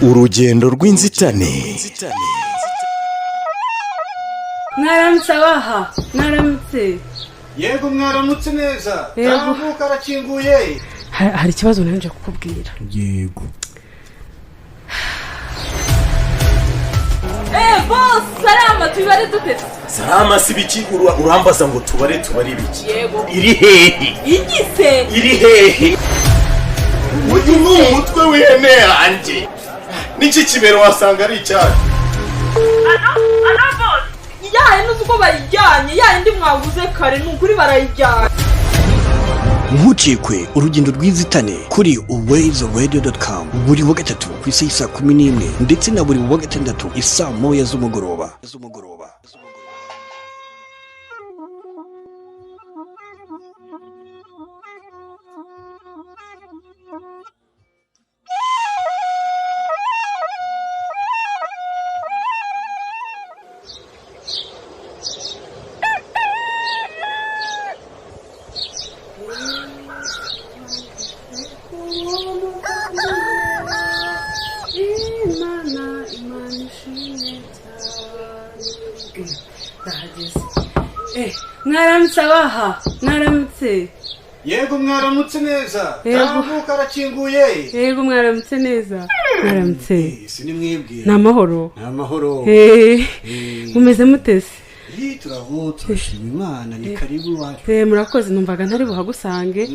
Urugendo rw'inzitane. Mwaramutse abaha, mwaramutse. Yego mwaramutse neza. Tavuka arakinguye. Hari ikibazo nanje kukubwira. Yego. Boss, salama tubare dute. Salama sibiki urambaza ngo tubare ibiki. Yego. Iri hehe? Igise. Iri hehe? Uyu mutwe w'ihene yanjye. Niki kibero wasanga ari cyane. Ano boss. Yaye nuko bayijyanye, yaye ndi mwaguze kare n'ukuri barayijyanye. Ntucikwe urugendo rw'inzitane kuri uwezoradiyo.com buri wa gatatu ku isi saa 11 ndetse na buri wa gatandatu isaa 1 z'umugoroba. Mwaramutse abaha, mwaramutse. Yego mwaramutse neza. Tavuka arakinguye. Yego mwaramutse neza. Mwaramutse. Sini mwibwiye. Namahoro. Namahoro. Mumeze mutese. Turashima Imana ni karibu wacu. Murakoze numvaga ntari buhagusange.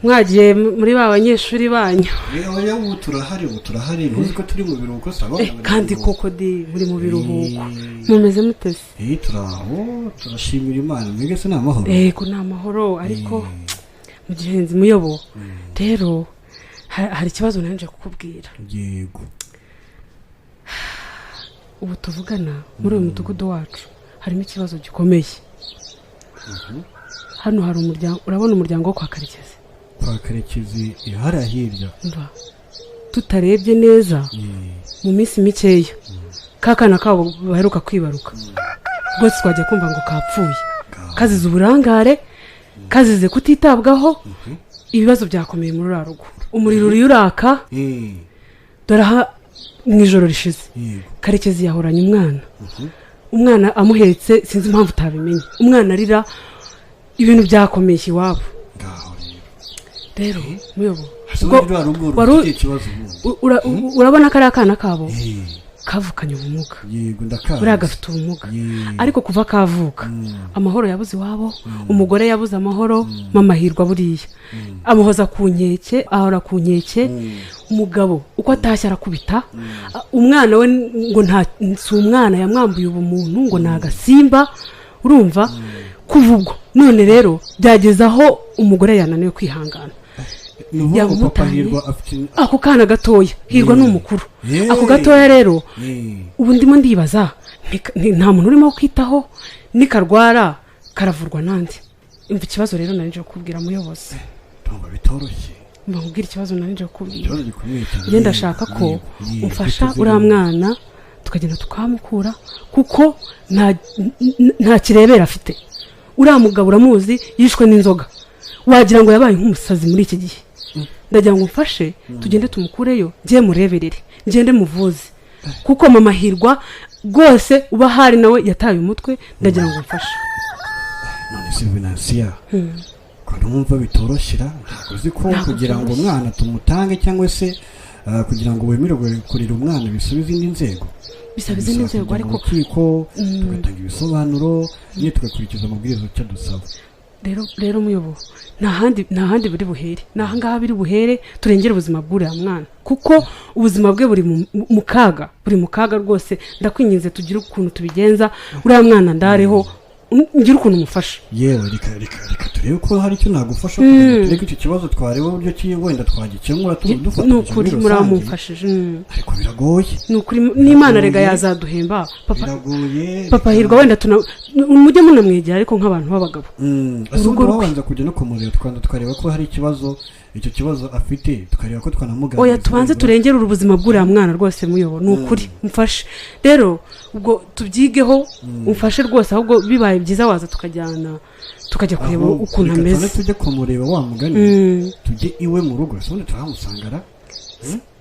Mwagiye muri ba banyeshuri banyu. Yewe turahari ntuzi ko turi mu biruhuko sabana. Kandi koko di muri mu biruhuko. Mumeze mutese. Turashimira Imana mwege se namahoro. Ko namahoro ariko mugenzi muyobo. Rero hari ikibazo nanje kukubwira. Yego. Ubu tuvugana muri uyu mudugudu wacu harimo ikibazo gikomeye. Hano hari umuryango, urabona umuryango wo kwa Karekezi. Kwa Karekezi ihara hirya. Mva tutarebye neza mu minsi mikeya kakana kabo baheruka kwibaruka. Rwose twajya kumva ngo kapfuye. Kazize uburangare, kazize kutitabwaho. Ibibazo byakomeye muri rugo. Umuriro uri uraka. Doraha mu ijoro rishize. Karekezi yahoranye umwana amuhetse sinzi impamvu utabimenye. Umwana arira ibintu byakomeye iwabo. Rero muyobo urabona kari akana kabo kavukanye ubumuga. Yego ndakaza. Uriya gafite ubumuga. Ariko kuva kavuka amahoro yabuze iwabo, umugore yabuze amahoro, MAMAHIRWA buriya amuhoza ku nkeke, ahora ku nkeke. Umugabo uko atashye arakubita umwana we ngo nta umwana yamwambuye ubumuntu ngo nagasimba. Urumva kuvugwa none rero byageze aho umugore yananiwe kwihangana. Ako kana gatoya Hirwa n'umukuru. Ako gatoya rero ubu ndimo ndibaza nta muntu urimo kwitaho nikarwara karavurwa nande. Imva ikibazo rero nanje kubwira muyobozi. Ndumva bitoroshye. Mbabwira ikibazo nanje kubwira. Nge ndashaka ko umfasha uriya mwana tukagenda tukamukura kuko nta kirebera afite. Uriya mugabo uramuzi yishwe n'inzoga. Wagira ngo yabaye nk'umusazi muri iki gihe. Ndagira ngo mfashe tugende tumukureyo ngiye mureberere ngende muvuze kuko MAMAHIRWA rwose uba hari nawe yataye umutwe. Ndagira ngo mfashe none Silvinasia ko numva bitoroshira ntabwo uzi ko kugira ngo umwana tumutange cyangwa se kugira ngo wemererwe kurira umwana bisubiza indi nzego. Bisabize n'inzego ariko tugatanga ibisobanuro niyo tugakurikiza amabwiriza cyo dusaba. Rero muyobo nta handi buri buhere. Nahangaha biri buhere turengera ubuzima bw'uriya mwana kuko ubuzima bwe buri mu kaga rwose. Ndakwinginze tugire ukuntu tubigenza uriya mwana ndareho ngira ukuntu umufasha. Yewe reka turebe ko hari icyo nagufasha tureke icyo kibazo twareba uburyo ki wenda twagikemura dufata. Nukuri muramumfashije ariko biragoye. Nukuri n'Imana rega yazaduhemba. Papa Hirwa wenda mujye munamwegera ariko nk'abantu b'abagabo. Urugo rwabanza kujya no kumureba twareba ko hari ikibazo icyo kibazo afite tukareba ko twanamuganira. Oya tubanze turengera ubuzima bw'uriya mwana rwose muyobo nukuri mfashe. Rero ubwo tubyigeho umfashe rwose ahubwo bibaye byiza waza tukajya kureba ukuntu ameze. Tujye kumureba wa mugani tujye iwe mu rugo sonde turamusangara.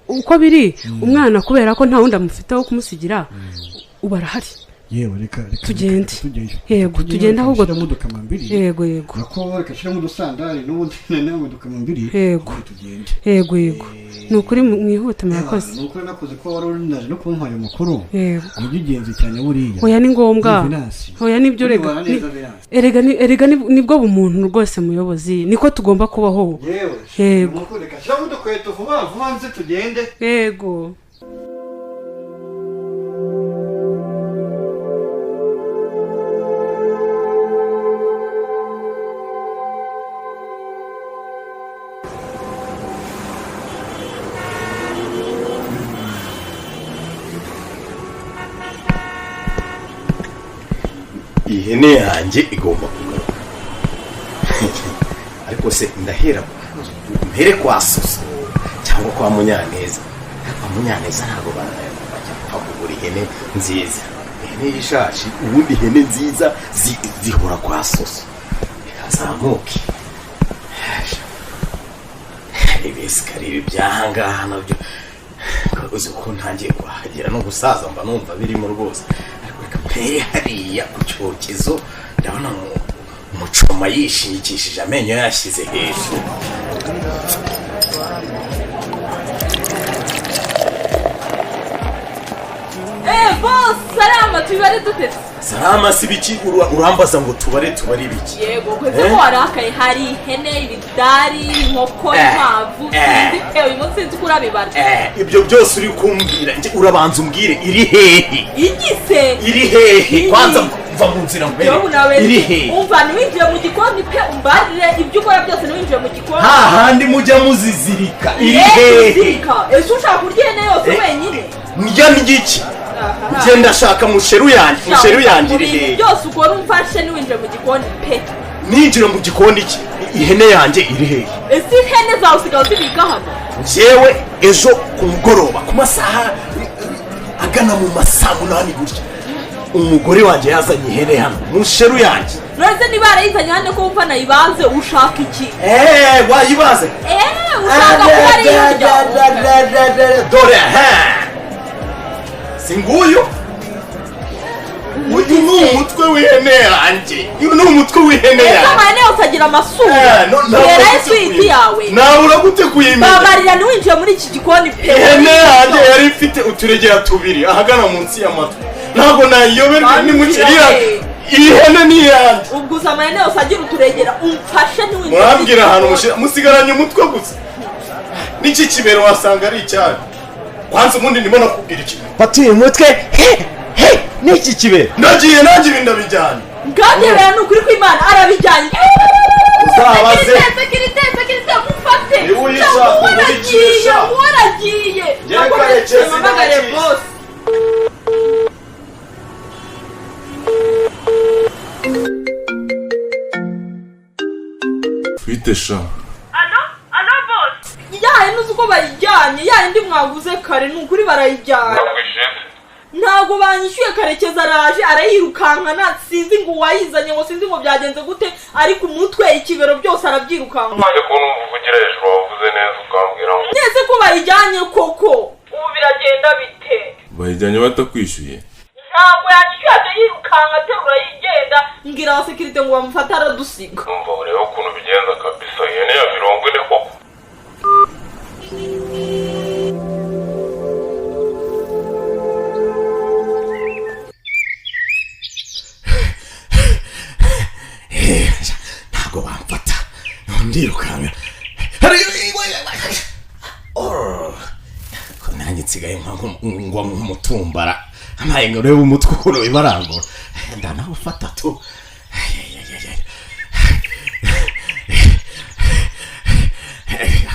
uko biri umwana kubera ko nta wundi amufiteho kumusigira ubarahari yewe reka tugende yego tugende ahubwo yego nako reka shira mu dusandari n'ubundi nawe mu dukamambiri yego tugende yego nukuri mwihute murakoze nukuri nakoze ko wari urinaje no kumpaye amakuru yego mugigenzi cyane buriya oya ni ngombwa oya nibyo erega nibwo bumuntu rwose muyobozi niko tugomba kubaho yego nukuri reka shira mu dukweto vuba nze tugende yego ihene yanjye igomba kugaruka ariko se ndahera mpere kwa Soso cyangwa kwa Munyaneza ntabwo bajya kugura ihene nziza ihene y'ishashi ubundi ihene nziza zihora kwa Soso ikazamuke ibisikari byahangaha nabyo uzi ko ntangiye kuhagera no gusaza mba numva birimo rwose mpere hariya ku cyokezo ndabona umucoma yishingikishije amenyo yashyize hejuru boss salama tubare dutetse salama sibiki urambaza ngo tubare ibiki yego kwese ko warakaye hari ihene ibidari inkoko inkwavu uyu munsi nzi kurabibara ibyo byose uri kumbwira nje urabanza umbwire iri hehe igise iri hehe kwanza mva mu nzira mbere iri hehe umva niwinjiye mu gikoni pe umbarire ibyo ukora byose niwinjiye mu gikoni hahandi mujya muzizirika iri hehe ese ushaka kurya ihene yose wenyine ndya n'igiki ngenda shaka musheru yanjye iri hehe byose ukora umfashe niwinjiye mu gikoni pe ninjira mu gikoni iki ihene yanjye iri hehe ese ihene zawe usigaye uzibika hano jewe ejo ku mugoroba ku masaha agana mu masaa 8 gutya umugore wanjye yazanye ihene hano musheru yanjye none niba arayizanye hano ko wumva nayibanze ushaka iki wayibaze ushaka kuba ari iyo dore singuyu uyu ni umutwe w'ihene yanjye amahene yose agira amasura yera iswiti yawe nawe uragute kuyimenya babarira niwinjiye muri iki gikoni pe ihene yanjye yari ifite uturegera tubiri ahagana munsi y'amatwi ntabwo nayiyoberwa n'imukiriya iyi hene ni iyanjye ubwo uza amahene yose agira uturegera umfashe niwinjiye murambwira ahantu musigaranye umutwe gusa n'iki kibero wasanga ari icyaha kwanza ubundi ndimo nakubwira iki batuye umutwe n'iki kibero ndagiye nanjye ibinda bijyanye bwagera ni ukuri kw'Imana arabijyanye uzabaze sekirite mufate waragiye Karekezi boss Fite sha Alo boss yahe nuzi uko bayijyanye yindi mwaguze kare ni ukuri barayijyana ntabwo banyishyuye Karekezi araje arayirukankana sinzi ngo wayizanye ngo sinzi ngo byagenze gute ariko umutwe ikibero byose arabyirukanka maze kuntu uvugira hejuru wavuze neza ukambwira ngo neze ko bayijyanye koko ubu biragenda bite bayijyanye batakwishyuye ntabwo yanyishyuye yirukanka aterura yigenda ngira abasekirite ngo bamufate aradusiga numva ureba ukuntu bigenza kabisa ihene ya 40 koko ntabwo bamfata ndirukanka ko nanjye nsigaye ngwa nk'umutumbara amaye ngo urebe umutwe ukuntu bibarangura ndanawufata tu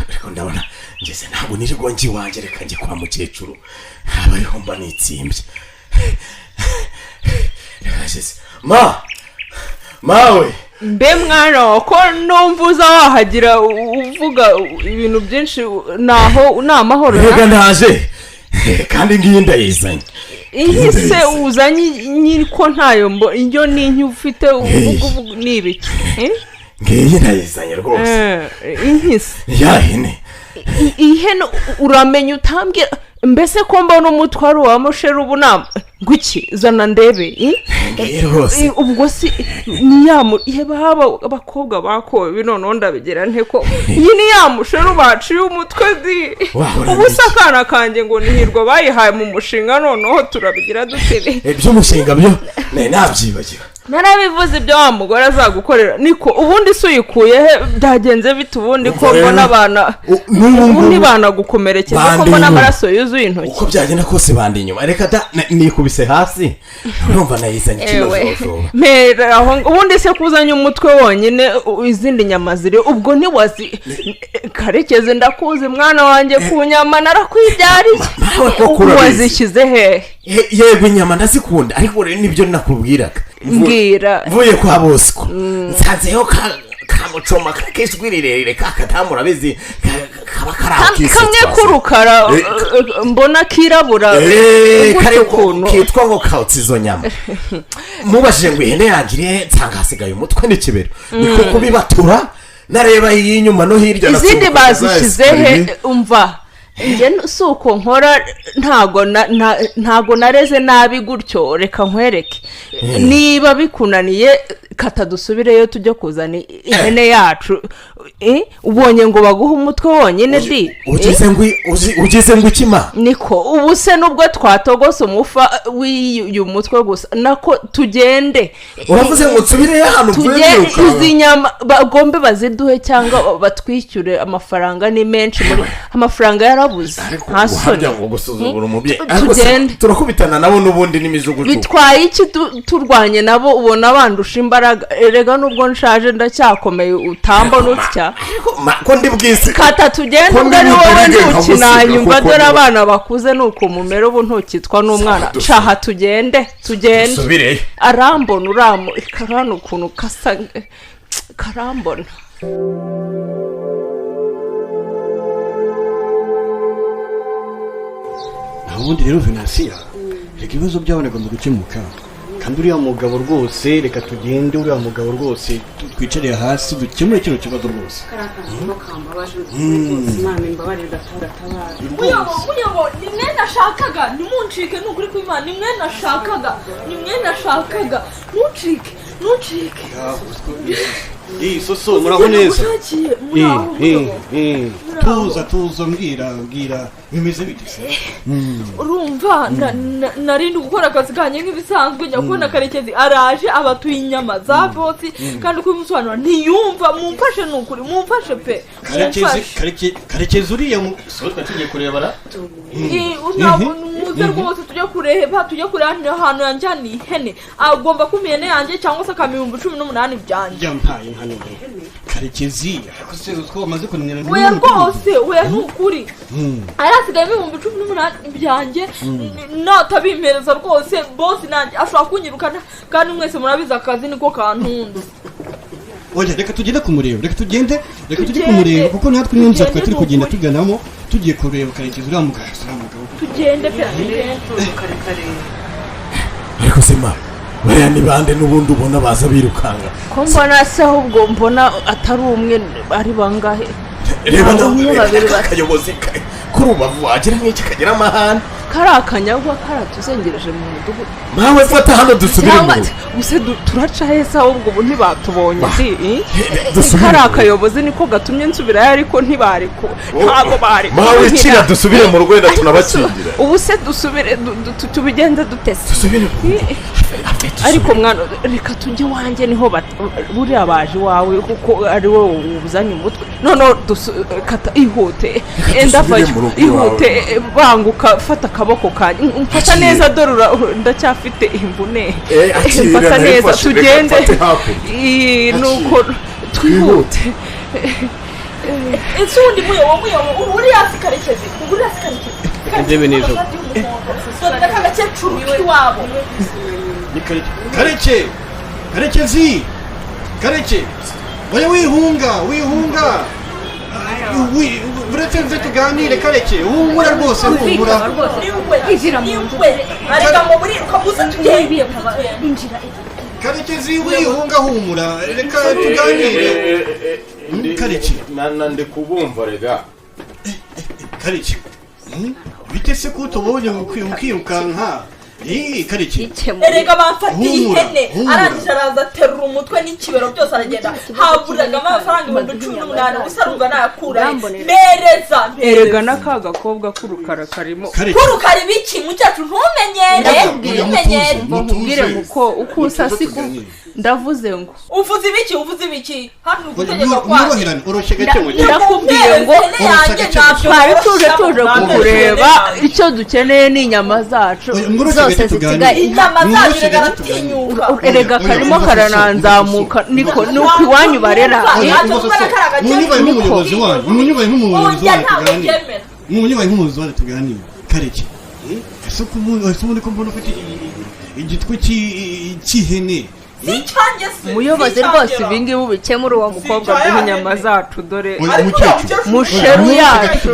ariko ndabona ngeze ntabwo nirirwa njye iwanjye reka njye kwa mukecuru abariho mba nitsimbye mawe mbe mwana ko numva uza wahagira uvuga ibintu byinshi naho ni amahoro reka ndaje kandi ngiye ndayizanye iyi se uzanye nyiri ko ntayo mbo iyo ni inki ufite uvuga n'ibiki ngiye ndayizanye rwose inki se ya hene ihene uramenya utambwira mbese ko mbona umutwaro wa musheru ubunama nguki zana ndebe ubwo si niyamu yeba abakobwa bakowe binono ndabigira nte ko iyi niyamusheru baciye umutwe di ubusakana kanje ngo nihirwa bayihaye mu mushinga noneho turabigira dutebe ibyo mushinga byo nabyibagiwe narabivuze ibyo wa mugore azagukorera niko ubundi se uyikuye he byagenze bite ubundi ko mbona abana ubundi bana gukomerekeza ko mbona amaraso yuzuye intoki uko byagenda kose bandi inyuma reka da nikubise hasi urumva nayizanye ikibazo mera aho ubundi se kuzanya umutwe wonyine izindi nyama ziri ubwo ntiwazi Karekezi ndakuzi mwana wanjye ku nyama narakwibyariye wazishyize he yego inyama ndazikunda ariko rero nibyo nakubwiraga mbwira mvuye kwa Bosco nsanzeho kamucoma kakishwi rirerire kakadamu bizi kaba karakise kamwe kurukara mbona kirabura kitwa ngo kautsi izo nyama mubashije ngo ihene yangiriye nsanga hasigaye umutwe n'ikibero niko kubibatura nareba inyuma no hirya izindi bazishize he umva nge suko nkora ntago nareze nabi gutyo reka nkwereke niba bikunaniye kata dusubireyo tujye kuzana ihene yacu ubonye ngo baguha umutwe wonyine di ugize ngo ikima niko ubu se nubwo twatogose umufa w'uyu mutwe gusa nako tugende uravuze ngo nsubire hano tujye izi nyama bagombe baziduhe cyangwa batwishyure amafaranga ni menshi muri amafaranga yarabuze nta soni tugende turakubitana nabo n'ubundi n'imijugujugu bitwaye iki turwanye nabo ubona bandusha imbaraga erega nubwo nshaje ndacyakomeye utambo n'utya ko ndi bwise kata tugende ubwo ari wowe ntukinanyumva dore abana bakuze nuko mumera ubu ntukitwa n'umwana shaha tugende subireyo arambona uramu ikarana ukuntu kasa karambona ubundi rero Venansia reka ibibazo by'abana bigomba gukemuka kandi uriya mugabo rwose reka tugende uriya mugabo rwose twicarire hasi dukemure kino kibazo rwose Muyobo ni mwe nashakaga nimuncike nukuri ku Imana ni mwe nashakaga nucike soso muraho neza tuza mbwira bimeze bite urumva narindi gukora akazi kanye nk'ibisanzwe njya kubona Karekezi araje abatuye inyama za bosi kandi uko bimusobanura ntiyumva mumfashe nukuri mumfashe pe Karekezi uriya sohotwa tugiye kurebara muze rwose tujye kureba ahantu yanjyana ihene agomba kumpa ihene yanjye cyangwa se akamihumbi 18 byanjye yampaye hano Karekezi yakoze utwo bamaze kunenera we rwose we nukuri arasigaye ibihumbi 18 byanjye natabimpereza rwose boss nanjye ashobora kunyirukana kandi mwese murabiza akazi niko kantunze oya reka tugende kumureba reka tujye kumureba kuko natwe n'inzira twe turi kugenda tuganamo tugiye kureba Karekezi uriya mugabo tugende pe ariko sema bariya ni bande n'ubundi ubona baza birukanga ko mbona se ahubwo mbona atari umwe ari bangahe reba akayobozi kurubavu wagira nk'iki kagira amahane karakanyagwa karatuzengereje mu mudugudu mawe fata hano dusubire mu use turaca heza ahubwo ubu ntibatubonye karakayobozi niko gatumye nsubira ariko ntibariko ntago bari mawe cira dusubire mu rwenda tunabakingira ubu se dusubire tubigenze dutese dusubire ariko mwana reka tujye wanjye niho buri abaje wawe kuko ari wowe ubuzanye umutwe none kata ihute endavayo ihute banguka fata akaboko kanje mfata neza dorura ndacyafite imvune mfata neza tugende nuko twihute Esundi muyobo uri hasi Karekezi ndebe neza ndakagakecuru iwabo Karekezi oya wihunga uretse tuganire Karekezi humura rwose humura arega ngo muri ukabuza tugende Karekezi wihunga humura reka tuganire Karekezi nande kubumva rega kariki bite se ko tubonye ukirukanka kariki erega bamfatiye ihene arangije araza aterura umutwe n'ikibero byose aragenda haburagamo amafaranga 18,000 usarunga nayakura mereza erega n'aka gakobwa k'urukara karimo kurukara ibiki mucyacu ntumenyere mubwire muko ukusa siku ndavuze ngo uvuze ibiki hano ugutegeka kwa uroshe gake mu gihe ndakubwiye ngo twari tuje kureba icyo dukeneye ni inyama zacu zose zisigaye inyama zacu regatinyuka erega karimo karananzamuka niko nuko iwanyu barera munyubaye nk'umuyobozi wanyu munyubaye nk'umuyobozi wanyu tuganire kareke ese ubundi ko mbona ufite igitwe cy'ihene umuyobozi rwose ibingibi ubikemura uwo mukobwa duha inyama zacu dore musheru yacu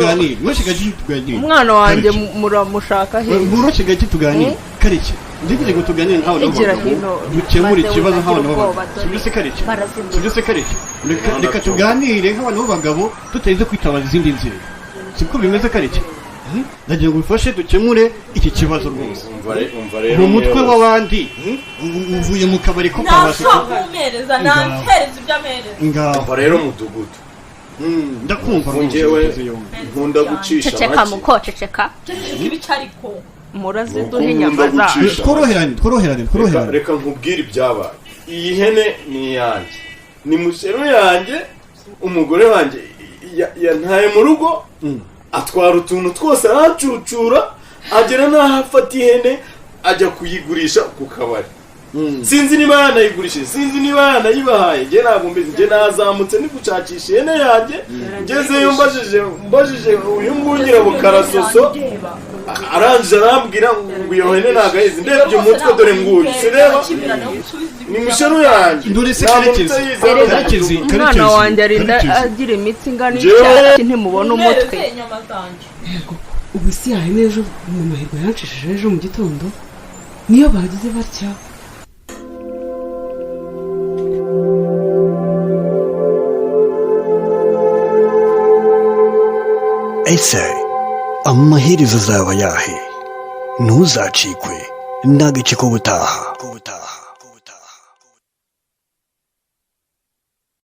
umwana wanjye muramushaka muroshe gake tuganire kareke ndikuze ngo tuganire nkaho dukemura ikibazo nkaho nabo sibyo se kareke reka tuganire nkaho nabo bagabo tutarinze kwitabaza izindi nzira siko bimeze kareke ndagira ngo bifashe dukemure iki kibazo rwose mu mutwe w'abandi uvuye mu kabari ko kabasi ngaho rero mudugudu ndakumva njyewe nkunda gucisha ceceka muko ceceka ibicariko murazi duhe inyama zacu tworoherane reka nkubwire ibyabaye iyi hene ni iyanjye ni musheru yanjye umugore wanjye yantaye mu rugo atwara utuntu twose aracucura agera n'aho afata ihene ajya kuyigurisha ku kabari sinzi niba yanayigurishije sinzi niba yanayibahaye njye ntabwo mbizi njye nazamutse ndi gushakisha ihene yanjye ngezeyo mbajije uyu nguyu nyirabukarasoso arangije arambwira ngo iyo hene ntabwo ayizi ndebye umutwe dore nguyu sireba ni musheru yanjye karekezi umwana wanjye arinda agira imitsi ingana icyatsi ntimubona umutwe yego ubu si yahene ejo MAMAHIRWA yanshishije ejo mu gitondo niyo bagize batya ese amaherezo azaba yahe ntuzacikwe n'agace ko gutaha